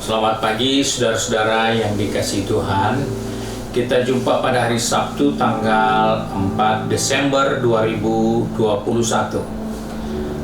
Selamat pagi saudara-saudara yang dikasihi Tuhan. Kita jumpa pada hari Sabtu tanggal 4 Desember 2021.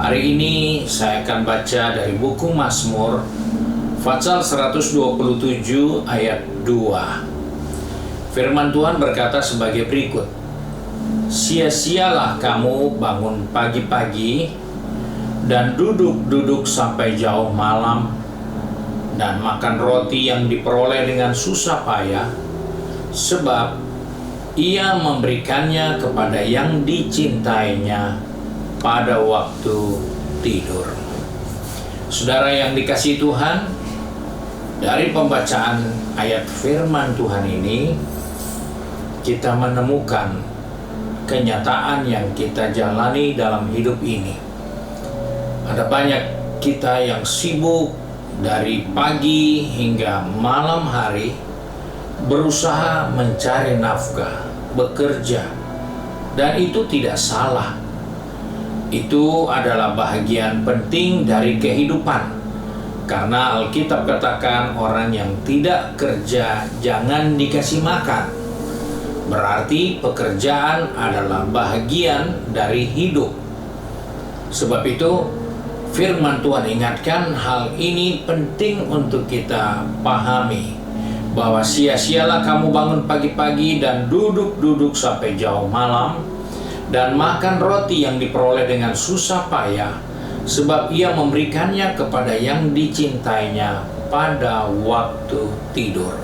Hari ini saya akan baca dari buku Mazmur pasal 127 ayat 2. Firman Tuhan berkata sebagai berikut. Sia-sialah kamu bangun pagi-pagi dan duduk-duduk sampai jauh malam dan makan roti yang diperoleh dengan susah payah, sebab ia memberikannya kepada yang dicintainya pada waktu tidur. Saudara yang dikasihi Tuhan, dari pembacaan ayat firman Tuhan ini, kita menemukan kenyataan yang kita jalani dalam hidup ini. Ada banyak kita yang sibuk dari pagi hingga malam hari berusaha mencari nafkah, bekerja, dan itu tidak salah. Itu adalah bahagian penting dari kehidupan, karena Alkitab katakan orang yang tidak kerja jangan dikasih makan. Berarti pekerjaan adalah bahagian dari hidup. Sebab itu firman Tuhan ingatkan hal ini penting untuk kita pahami, bahwa sia-sialah kamu bangun pagi-pagi dan duduk-duduk sampai jauh malam dan makan roti yang diperoleh dengan susah payah, sebab ia memberikannya kepada yang dicintainya pada waktu tidur.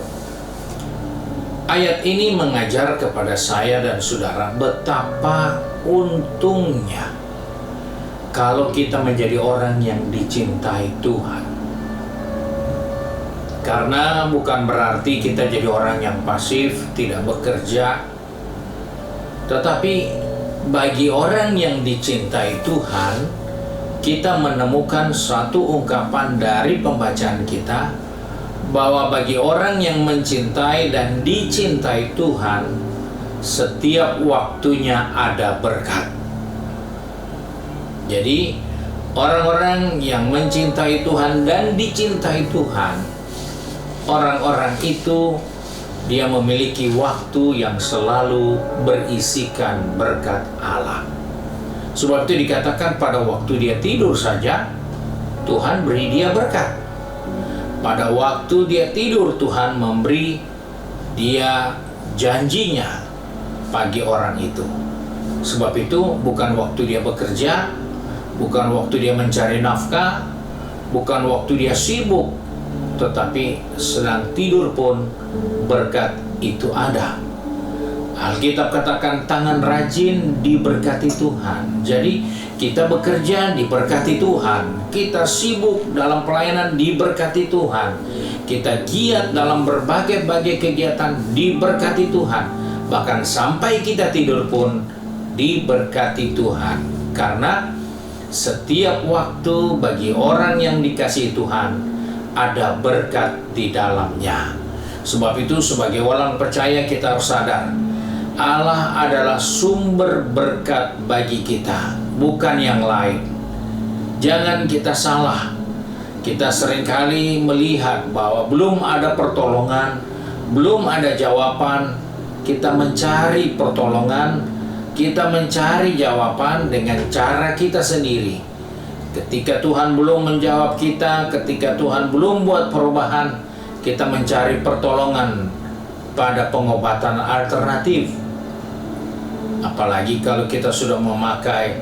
Ayat ini mengajar kepada saya dan saudara betapa untungnya kalau kita menjadi orang yang dicintai Tuhan. Karena bukan berarti kita jadi orang yang pasif, tidak bekerja. Tetapi bagi orang yang dicintai Tuhan, kita menemukan satu ungkapan dari pembacaan kita, bahwa bagi orang yang mencintai dan dicintai Tuhan, setiap waktunya ada berkat. Jadi, orang-orang yang mencintai Tuhan dan dicintai Tuhan, orang-orang itu dia memiliki waktu yang selalu berisikan berkat Allah. Sebab itu dikatakan pada waktu dia tidur saja, Tuhan beri dia berkat. Pada waktu dia tidur, Tuhan memberi dia janjinya bagi orang itu. Sebab itu bukan waktu dia bekerja, bukan waktu dia mencari nafkah, bukan waktu dia sibuk, tetapi sedang tidur pun berkat itu ada. Alkitab katakan tangan rajin diberkati Tuhan. Jadi kita bekerja diberkati Tuhan, kita sibuk dalam pelayanan diberkati Tuhan, kita giat dalam berbagai-bagai kegiatan diberkati Tuhan, bahkan sampai kita tidur pun diberkati Tuhan. Karena setiap waktu bagi orang yang dikasihi Tuhan ada berkat di dalamnya. Sebab itu sebagai orang percaya kita harus sadar, Allah adalah sumber berkat bagi kita, bukan yang lain. Jangan kita salah. Kita seringkali melihat bahwa belum ada pertolongan, belum ada jawaban. Kita mencari pertolongan, kita mencari jawaban dengan cara kita sendiri. Ketika Tuhan belum menjawab kita, ketika Tuhan belum buat perubahan, kita mencari pertolongan pada pengobatan alternatif. Apalagi kalau kita sudah memakai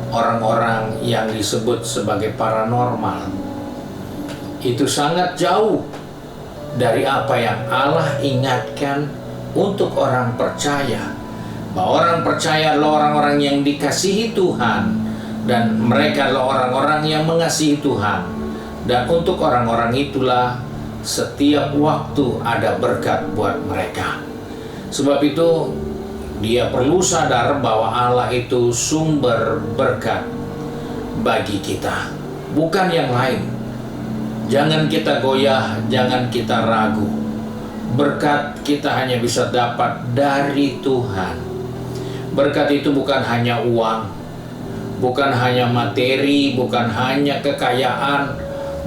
orang-orang yang disebut sebagai paranormal. Itu sangat jauh dari apa yang Allah ingatkan untuk orang percaya. Bahwa orang percaya adalah orang-orang yang dikasihi Tuhan, dan mereka adalah orang-orang yang mengasihi Tuhan. Dan untuk orang-orang itulah setiap waktu ada berkat buat mereka. Sebab itu dia perlu sadar bahwa Allah itu sumber berkat bagi kita, bukan yang lain. Jangan kita goyah, jangan kita ragu. Berkat kita hanya bisa dapat dari Tuhan. Berkat itu bukan hanya uang, bukan hanya materi, bukan hanya kekayaan,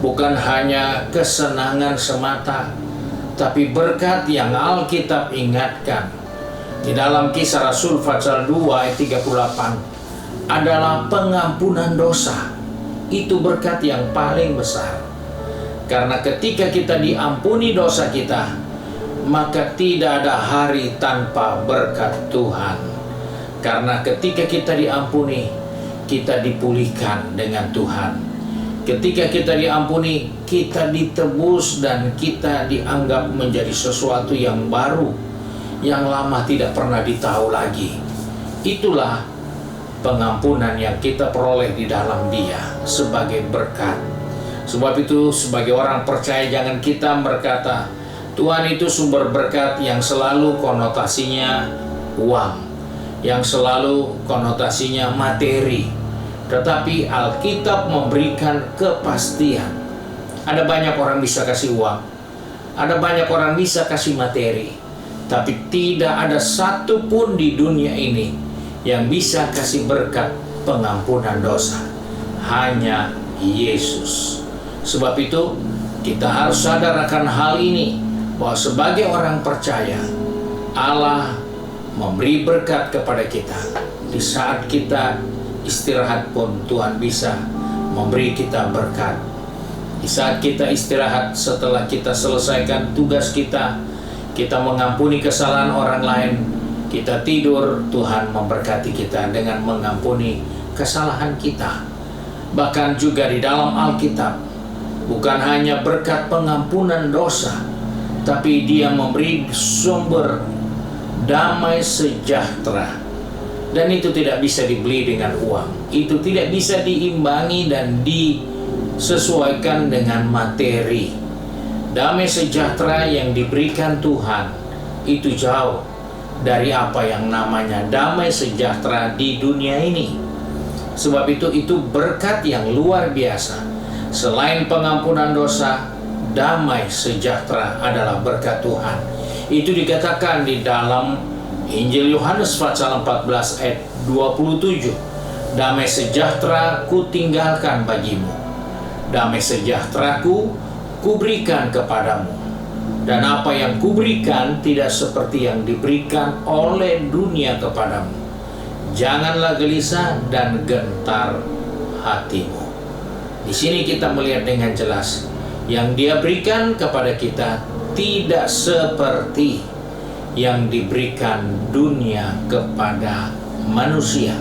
bukan hanya kesenangan semata, tapi berkat yang Alkitab ingatkan di dalam Kisah Rasul pasal 2 ayat 38 adalah pengampunan dosa. Itu berkat yang paling besar. Karena ketika kita diampuni dosa kita, maka tidak ada hari tanpa berkat Tuhan. Karena ketika kita diampuni, kita dipulihkan dengan Tuhan. Ketika kita diampuni, kita ditebus dan kita dianggap menjadi sesuatu yang baru, yang lama tidak pernah ditahu lagi. Itulah pengampunan yang kita peroleh di dalam Dia sebagai berkat. Sebab itu, sebagai orang percaya, jangan kita berkata Tuhan itu sumber berkat yang selalu konotasinya uang, yang selalu konotasinya materi. Tetapi Alkitab memberikan kepastian. Ada banyak orang bisa kasih uang, ada banyak orang bisa kasih materi, tapi tidak ada satupun di dunia ini yang bisa kasih berkat pengampunan dosa. Hanya Yesus. Sebab itu kita harus sadar akan hal ini, bahwa sebagai orang percaya, Allah memberi berkat kepada kita. Di saat kita istirahat pun Tuhan bisa memberi kita berkat. Di saat kita istirahat, setelah kita selesaikan tugas kita, kita mengampuni kesalahan orang lain, kita tidur, Tuhan memberkati kita dengan mengampuni kesalahan kita. Bahkan juga di dalam Alkitab, bukan hanya berkat pengampunan dosa, tapi Dia memberi sumber damai sejahtera. Dan itu tidak bisa dibeli dengan uang. Itu tidak bisa diimbangi dan disesuaikan dengan materi. Damai sejahtera yang diberikan Tuhan itu jauh dari apa yang namanya damai sejahtera di dunia ini. Sebab itu berkat yang luar biasa. Selain pengampunan dosa, damai sejahtera adalah berkat Tuhan. Itu dikatakan di dalam Injil Yohanes pasal 14 ayat 27. Damai sejahtera ku tinggalkan bagimu, damai sejahteraku kuberikan kepadamu. Dan apa yang kuberikan tidak seperti yang diberikan oleh dunia kepadamu. Janganlah gelisah dan gentar hatimu. Di sini kita melihat dengan jelas, yang Dia berikan kepada kita tidak seperti yang diberikan dunia kepada manusia.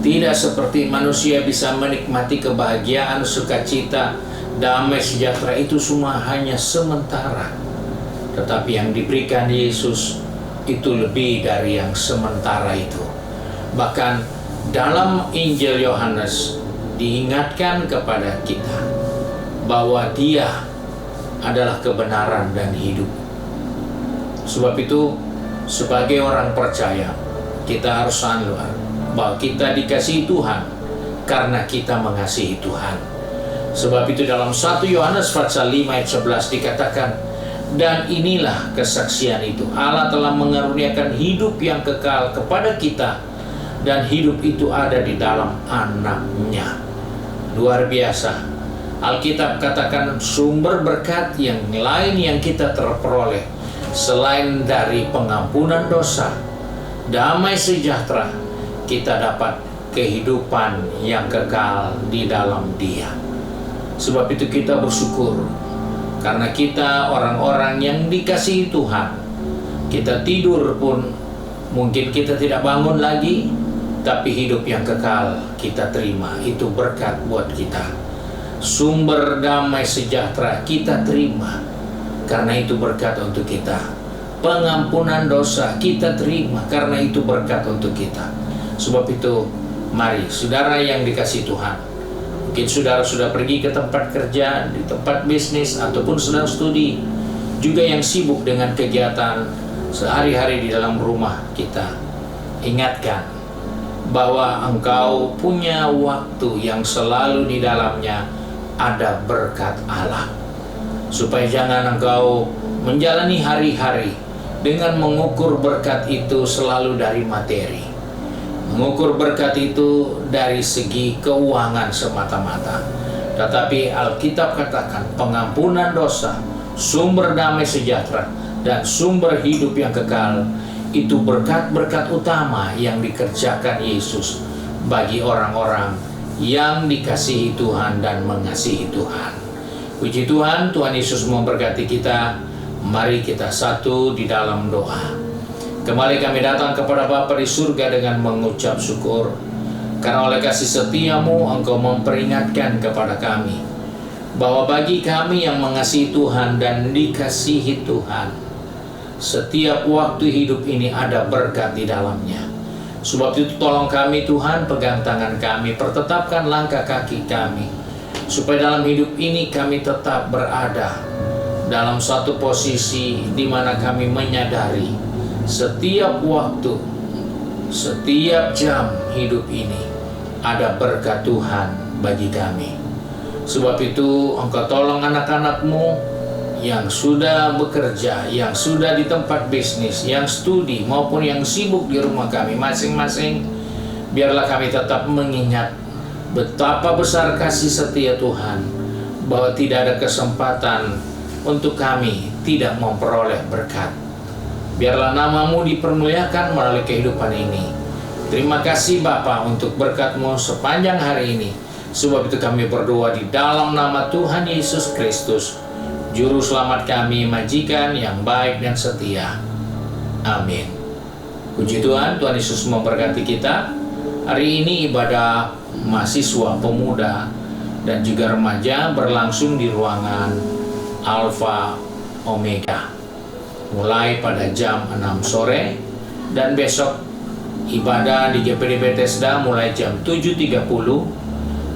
Tidak seperti manusia bisa menikmati kebahagiaan, sukacita, damai sejahtera, itu semua hanya sementara. Tetapi yang diberikan Yesus itu lebih dari yang sementara itu. Bahkan dalam Injil Yohanes diingatkan kepada kita bahwa Dia adalah kebenaran dan hidup. Sebab itu, sebagai orang percaya, kita harus sadar bahwa kita dikasihi Tuhan karena kita mengasihi Tuhan. Sebab itu dalam 1 Yohanes pasal 5 ayat 11 dikatakan, dan inilah kesaksian itu, Allah telah mengaruniakan hidup yang kekal kepada kita, dan hidup itu ada di dalam Anak-Nya. Luar biasa. Alkitab katakan sumber berkat yang lain yang kita terperoleh selain dari pengampunan dosa, damai sejahtera, kita dapat kehidupan yang kekal di dalam Dia. Sebab itu kita bersyukur karena kita orang-orang yang dikasihi Tuhan. Kita tidur pun mungkin kita tidak bangun lagi, tapi hidup yang kekal kita terima. Itu berkat buat kita. Sumber damai sejahtera kita terima, karena itu berkat untuk kita. Pengampunan dosa kita terima, karena itu berkat untuk kita. Sebab itu, mari saudara yang dikasihi Tuhan, mungkin saudara sudah pergi ke tempat kerja, di tempat bisnis, ataupun sedang studi, juga yang sibuk dengan kegiatan sehari-hari di dalam rumah kita. Ingatkan bahwa engkau punya waktu yang selalu di dalamnya ada berkat Allah. Supaya jangan engkau menjalani hari-hari dengan mengukur berkat itu selalu dari materi, mengukur berkat itu dari segi keuangan semata-mata, Tetapi Alkitab katakan pengampunan dosa, sumber damai sejahtera, dan sumber hidup yang kekal itu berkat-berkat utama yang dikerjakan Yesus bagi orang-orang yang dikasihi Tuhan dan mengasihi Tuhan. Puji Tuhan, Tuhan Yesus memberkati kita. Mari kita satu di dalam doa. Kembali kami datang kepada Bapa di surga dengan mengucap syukur, karena oleh kasih setiamu Engkau memperingatkan kepada kami bahwa bagi kami yang mengasihi Tuhan dan dikasihi Tuhan, setiap waktu hidup ini ada berkat di dalamnya. Sebab itu tolong kami Tuhan, pegang tangan kami, pertetapkan langkah kaki kami, supaya dalam hidup ini kami tetap berada dalam satu posisi di mana kami menyadari setiap waktu, setiap jam hidup ini ada berkat Tuhan bagi kami. Sebab itu Engkau tolong anak-anak-Mu yang sudah bekerja, yang sudah di tempat bisnis, yang studi, maupun yang sibuk di rumah kami masing-masing. Biarlah kami tetap mengingat betapa besar kasih setia Tuhan, bahwa tidak ada kesempatan untuk kami tidak memperoleh berkat. Biarlah nama-Mu dipermuliakan melalui kehidupan ini. Terima kasih Bapa untuk berkat-Mu sepanjang hari ini. Sebab itu kami berdoa di dalam nama Tuhan Yesus Kristus, Juru Selamat kami, Majikan yang baik dan setia. Amin. Puji Tuhan, Tuhan Yesus memberkati kita. Hari ini ibadah mahasiswa, pemuda, dan juga remaja berlangsung di ruangan Alpha Omega, mulai pada jam 6 sore, dan besok ibadah di GPD Bethesda mulai jam 7.30,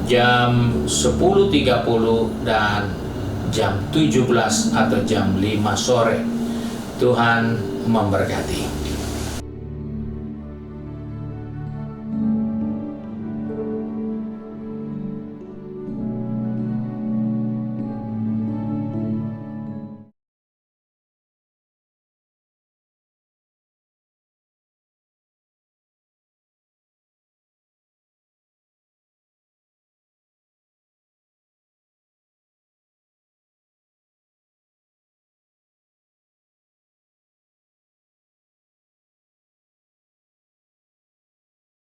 jam 10.30, dan jam 17 atau jam 5 sore. Tuhan memberkati.